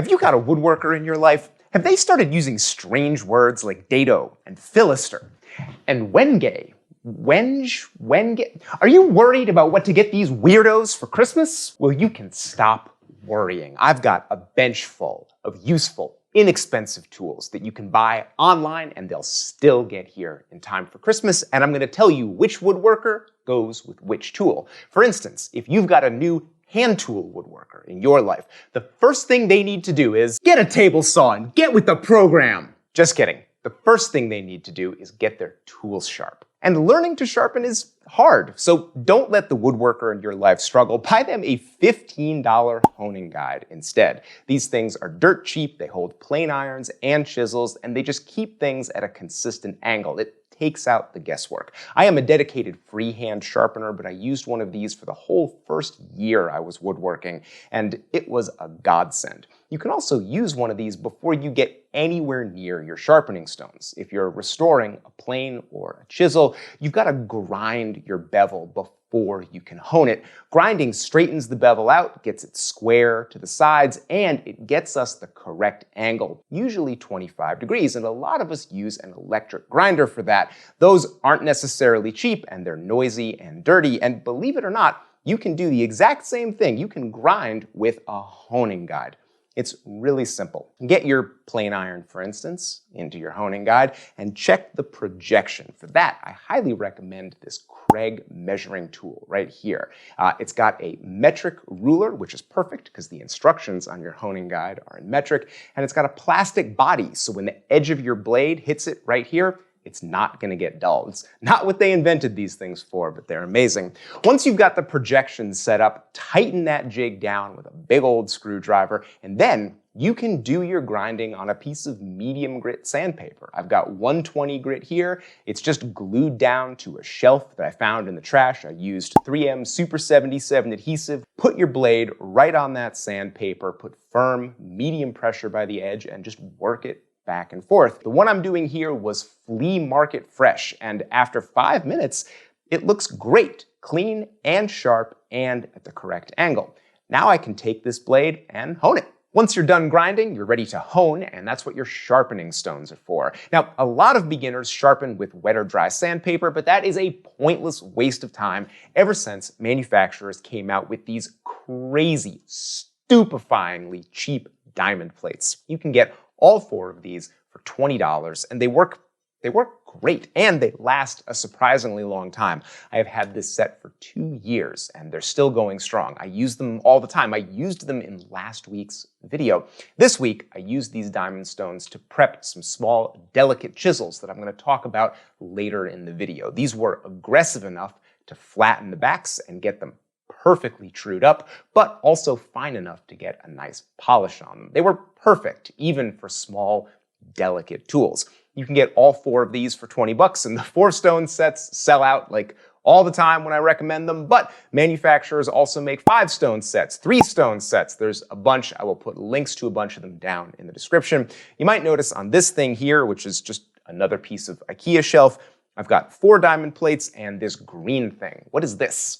Have you got a woodworker in your life? Have they started using strange words like dado and philister and wenge? Wenge? Are you worried about what to get these weirdos for Christmas? Well, you can stop worrying. I've got a bench full of useful, inexpensive tools that you can buy online and they'll still get here in time for Christmas. And I'm going to tell you which woodworker goes with which tool. For instance, if you've got a new hand tool woodworker in your life, the first thing they need to do is get a table saw and get with the program. Just kidding. The first thing they need to do is get their tools sharp. And learning to sharpen is hard, so don't let the woodworker in your life struggle. Buy them a $15 honing guide instead. These things are dirt cheap, they hold plane irons and chisels, and they just keep things at a consistent angle. It takes out the guesswork. I am a dedicated freehand sharpener, but I used one of these for the whole first year I was woodworking, and it was a godsend. You can also use one of these before you get anywhere near your sharpening stones. If you're restoring a plane or a chisel, you've got to grind your bevel before you can hone it. Grinding straightens the bevel out, gets it square to the sides, and it gets us the correct angle, usually 25 degrees, and a lot of us use an electric grinder for that. Those aren't necessarily cheap, and they're noisy and dirty, and believe it or not, you can do the exact same thing. You can grind with a honing guide. It's really simple. Get your plane iron, for instance, into your honing guide and check the projection. For that, I highly recommend this Krueger measuring tool right here. It's got a metric ruler, which is perfect because the instructions on your honing guide are in metric, and it's got a plastic body, so when the edge of your blade hits it right here, it's not going to get dull. It's not what they invented these things for, but they're amazing. Once you've got the projection set up, tighten that jig down with a big old screwdriver, and then you can do your grinding on a piece of medium grit sandpaper. I've got 120 grit here. It's just glued down to a shelf that I found in the trash. I used 3M Super 77 adhesive. Put your blade right on that sandpaper, put firm, medium pressure by the edge, and just work it back and forth. The one I'm doing here was flea market fresh, and after 5 minutes, it looks great, clean and sharp and at the correct angle. Now I can take this blade and hone it. Once you're done grinding, you're ready to hone, and that's what your sharpening stones are for. Now, a lot of beginners sharpen with wet or dry sandpaper, but that is a pointless waste of time ever since manufacturers came out with these crazy, stupefyingly cheap diamond plates. You can get all 4 of these for $20, and they work great, and they last a surprisingly long time. I have had this set for 2 years, and they're still going strong. I use them all the time. I used them in last week's video. This week, I used these diamond stones to prep some small, delicate chisels that I'm going to talk about later in the video. These were aggressive enough to flatten the backs and get them perfectly trued up, but also fine enough to get a nice polish on them. They were perfect, even for small, delicate tools. You can get all 4 of these for 20 bucks, and the 4 stone sets sell out like all the time when I recommend them, but manufacturers also make 5 stone sets, 3 stone sets. There's a bunch. I will put links to a bunch of them down in the description. You might notice on this thing here, which is just another piece of IKEA shelf, I've got 4 diamond plates and this green thing. What is this?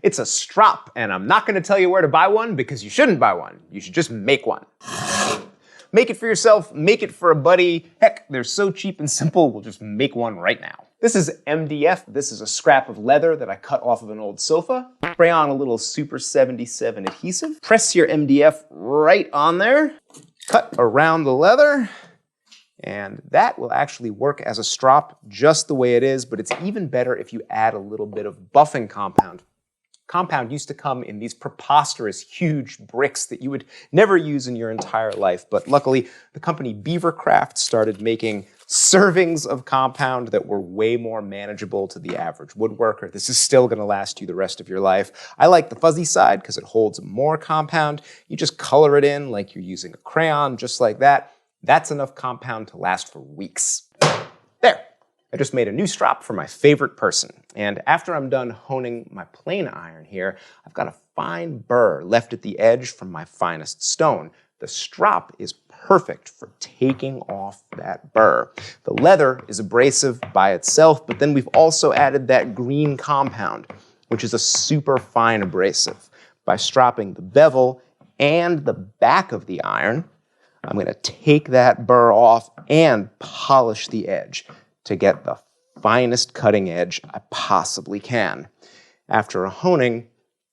It's a strop, and I'm not going to tell you where to buy one because you shouldn't buy one. You should just make one. Make it for yourself, make it for a buddy. Heck, they're so cheap and simple, we'll just make one right now. This is MDF. This is a scrap of leather that I cut off of an old sofa. Spray on a little Super 77 adhesive. Press your MDF right on there. Cut around the leather. And that will actually work as a strop just the way it is, but it's even better if you add a little bit of buffing compound. Compound used to come in these preposterous, huge bricks that you would never use in your entire life. But luckily, the company Beavercraft started making servings of compound that were way more manageable to the average woodworker. This is still going to last you the rest of your life. I like the fuzzy side because it holds more compound. You just color it in like you're using a crayon, just like that. That's enough compound to last for weeks. There. I just made a new strop for my favorite person. And after I'm done honing my plane iron here, I've got a fine burr left at the edge from my finest stone. The strop is perfect for taking off that burr. The leather is abrasive by itself, but then we've also added that green compound, which is a super fine abrasive. By stropping the bevel and the back of the iron, I'm going to take that burr off and polish the edge to get the finest cutting edge I possibly can. After a honing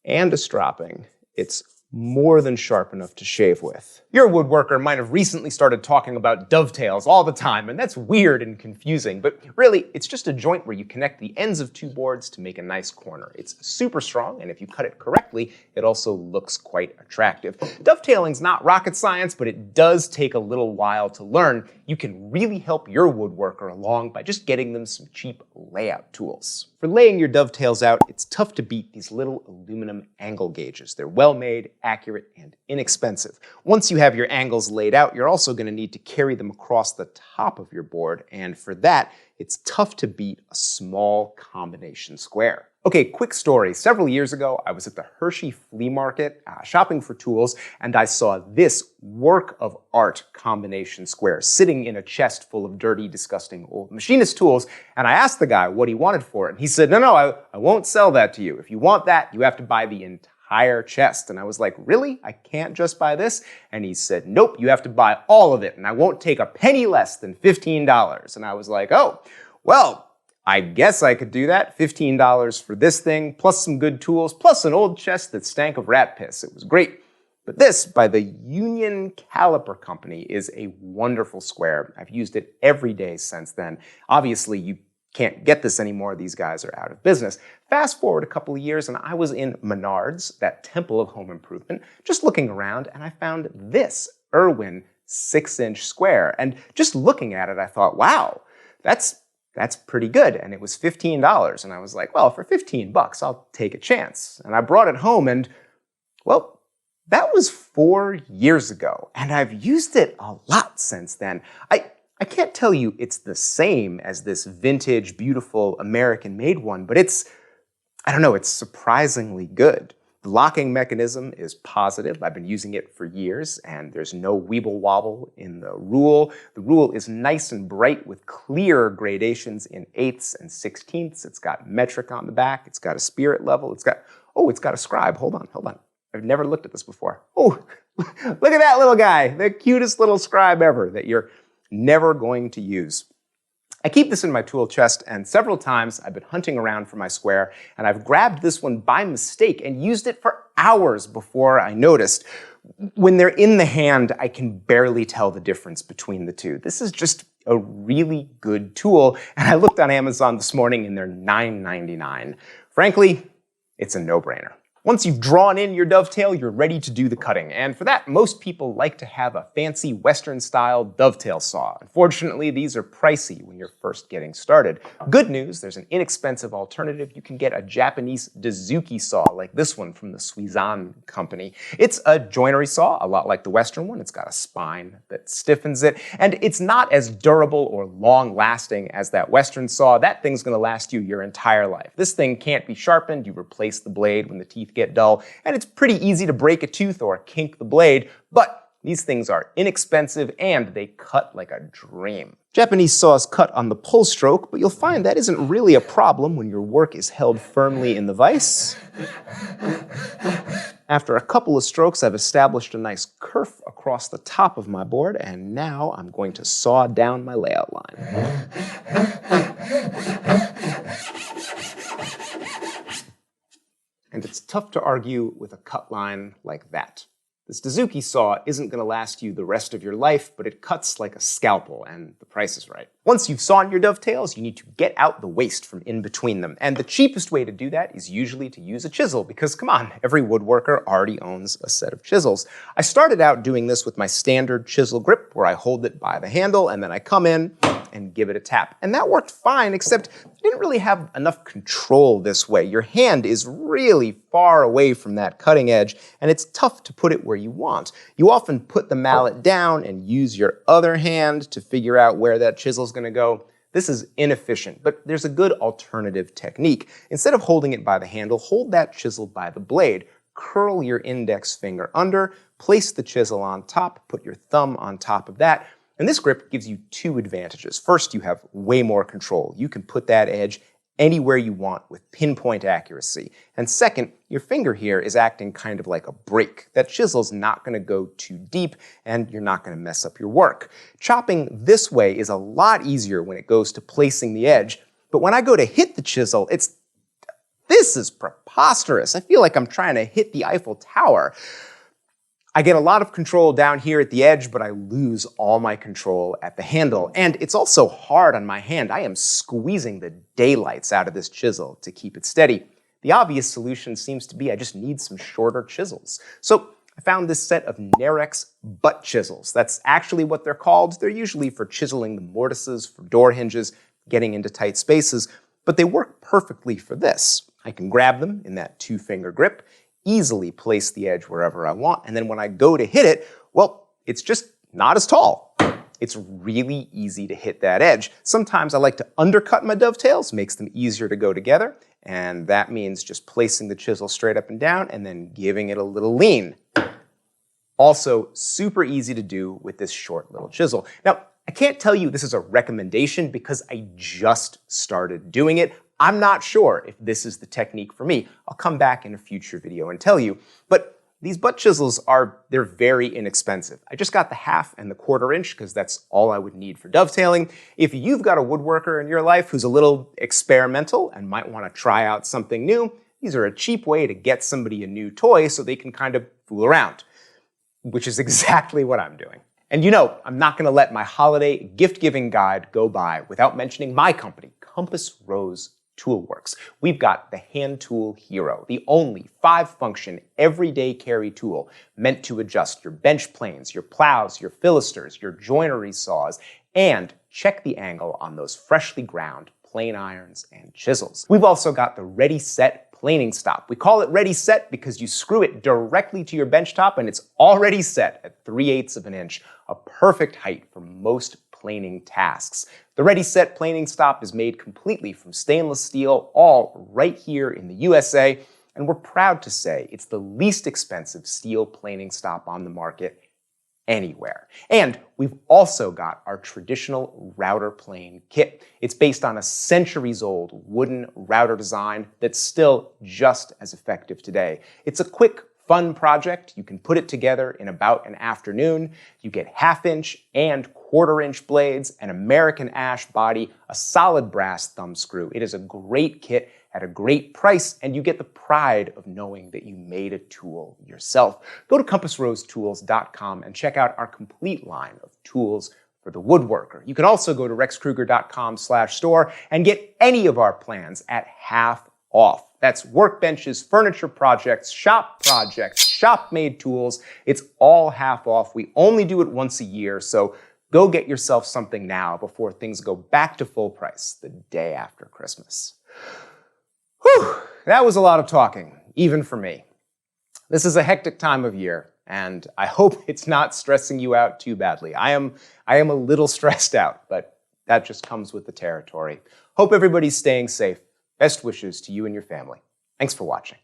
and a stropping, it's more than sharp enough to shave with. Your woodworker might have recently started talking about dovetails all the time, and that's weird and confusing, but really, it's just a joint where you connect the ends of two boards to make a nice corner. It's super strong, and if you cut it correctly, it also looks quite attractive. Dovetailing's not rocket science, but it does take a little while to learn. You can really help your woodworker along by just getting them some cheap layout tools. For laying your dovetails out, it's tough to beat these little aluminum angle gauges. They're well made, accurate, and inexpensive. Once you have your angles laid out, you're also going to need to carry them across the top of your board, and for that, it's tough to beat a small combination square. Okay, quick story. Several years ago, I was at the Hershey flea market shopping for tools, and I saw this work of art combination square sitting in a chest full of dirty, disgusting old machinist tools, and I asked the guy what he wanted for it, and he said, no, I won't sell that to you. If you want that, you have to buy the entire chest. And I was like, really? I can't just buy this? And he said, nope, you have to buy all of it, and I won't take a penny less than $15. And I was like, oh, well, I guess I could do that. $15 for this thing, plus some good tools, plus an old chest that stank of rat piss. It was great. But this, by the Union Caliper Company, is a wonderful square. I've used it every day since then. Obviously, you can't get this anymore. These guys are out of business. Fast forward a couple of years, and I was in Menards, that temple of home improvement, just looking around, and I found this Irwin 6-inch square. And just looking at it, I thought, wow, that's pretty good. And it was $15. And I was like, well, for 15 bucks, I'll take a chance. And I brought it home and, well, that was 4 years ago. And I've used it a lot since then. I can't tell you it's the same as this vintage, beautiful, American-made one, but it's surprisingly good. The locking mechanism is positive. I've been using it for years, and there's no weeble wobble in the rule. The rule is nice and bright with clear gradations in 8ths and 16ths. It's got metric on the back. It's got a spirit level. It's got a scribe. Hold on. I've never looked at this before. Oh, look at that little guy. The cutest little scribe ever that you're never going to use. I keep this in my tool chest, and several times I've been hunting around for my square, and I've grabbed this one by mistake and used it for hours before I noticed. When they're in the hand, I can barely tell the difference between the two. This is just a really good tool, and I looked on Amazon this morning and they're $9.99. Frankly, it's a no-brainer. Once you've drawn in your dovetail, you're ready to do the cutting. And for that, most people like to have a fancy Western-style dovetail saw. Unfortunately, these are pricey when you're first getting started. Good news, there's an inexpensive alternative. You can get a Japanese Dozuki saw like this one from the Suizan company. It's a joinery saw, a lot like the Western one. It's got a spine that stiffens it, and it's not as durable or long-lasting as that Western saw. That thing's gonna last you your entire life. This thing can't be sharpened. You replace the blade when the teeth get dull, and it's pretty easy to break a tooth or kink the blade, but these things are inexpensive and they cut like a dream. Japanese saws cut on the pull stroke, but you'll find that isn't really a problem when your work is held firmly in the vise. After a couple of strokes, I've established a nice kerf across the top of my board, and now I'm going to saw down my layout line. And it's tough to argue with a cut line like that. This Dozuki saw isn't going to last you the rest of your life, but it cuts like a scalpel, and the price is right. Once you've sawn your dovetails, you need to get out the waste from in between them. And the cheapest way to do that is usually to use a chisel, because come on, every woodworker already owns a set of chisels. I started out doing this with my standard chisel grip, where I hold it by the handle, and then I come in and give it a tap. And that worked fine, except I didn't really have enough control this way. Your hand is really far away from that cutting edge, and it's tough to put it where you want. You often put the mallet down and use your other hand to figure out where that chisel's gonna go. This is inefficient, but there's a good alternative technique. Instead of holding it by the handle, hold that chisel by the blade. Curl your index finger under, place the chisel on top, put your thumb on top of that, and this grip gives you two advantages. First, you have way more control. You can put that edge anywhere you want with pinpoint accuracy. And second, your finger here is acting kind of like a brake. That chisel's not going to go too deep, and you're not going to mess up your work. Chopping this way is a lot easier when it goes to placing the edge, but when I go to hit the chisel, this is preposterous. I feel like I'm trying to hit the Eiffel Tower. I get a lot of control down here at the edge, but I lose all my control at the handle. And it's also hard on my hand. I am squeezing the daylights out of this chisel to keep it steady. The obvious solution seems to be I just need some shorter chisels. So I found this set of Narex butt chisels. That's actually what they're called. They're usually for chiseling the mortises for door hinges, getting into tight spaces, but they work perfectly for this. I can grab them in that 2-finger grip, easily place the edge wherever I want, and then when I go to hit it, well, it's just not as tall. It's really easy to hit that edge. Sometimes I like to undercut my dovetails, makes them easier to go together, and that means just placing the chisel straight up and down and then giving it a little lean. Also, super easy to do with this short little chisel. Now, I can't tell you this is a recommendation because I just started doing it. I'm not sure if this is the technique for me. I'll come back in a future video and tell you. But these butt chisels they're very inexpensive. I just got the 1/2 and the 1/4 inch because that's all I would need for dovetailing. If you've got a woodworker in your life who's a little experimental and might want to try out something new, these are a cheap way to get somebody a new toy so they can kind of fool around, which is exactly what I'm doing. And you know, I'm not going to let my holiday gift-giving guide go by without mentioning my company, Compass Rose Toolworks. We've got the Hand Tool Hero, the only 5-function everyday carry tool meant to adjust your bench planes, your plows, your filisters, your joinery saws, and check the angle on those freshly ground plane irons and chisels. We've also got the Ready Set planing stop. We call it Ready Set because you screw it directly to your bench top and it's already set at 3/8 of an inch, a perfect height for most planing tasks. The Ready Set planing stop is made completely from stainless steel, all right here in the USA, and we're proud to say it's the least expensive steel planing stop on the market anywhere. And we've also got our traditional router plane kit. It's based on a centuries-old wooden router design that's still just as effective today. It's a quick, fun project. You can put it together in about an afternoon. You get 1/2 inch and 1/4 inch blades, an American ash body, a solid brass thumb screw. It is a great kit at a great price, and you get the pride of knowing that you made a tool yourself. Go to compassrosetools.com and check out our complete line of tools for the woodworker. You can also go to rexkrueger.com/store and get any of our plans at half off. That's workbenches, furniture projects, shop-made tools. It's all half off. We only do it once a year, so go get yourself something now before things go back to full price the day after Christmas. Whew, that was a lot of talking, even for me. This is a hectic time of year, and I hope it's not stressing you out too badly. I am a little stressed out, but that just comes with the territory. Hope everybody's staying safe. Best wishes to you and your family. Thanks for watching.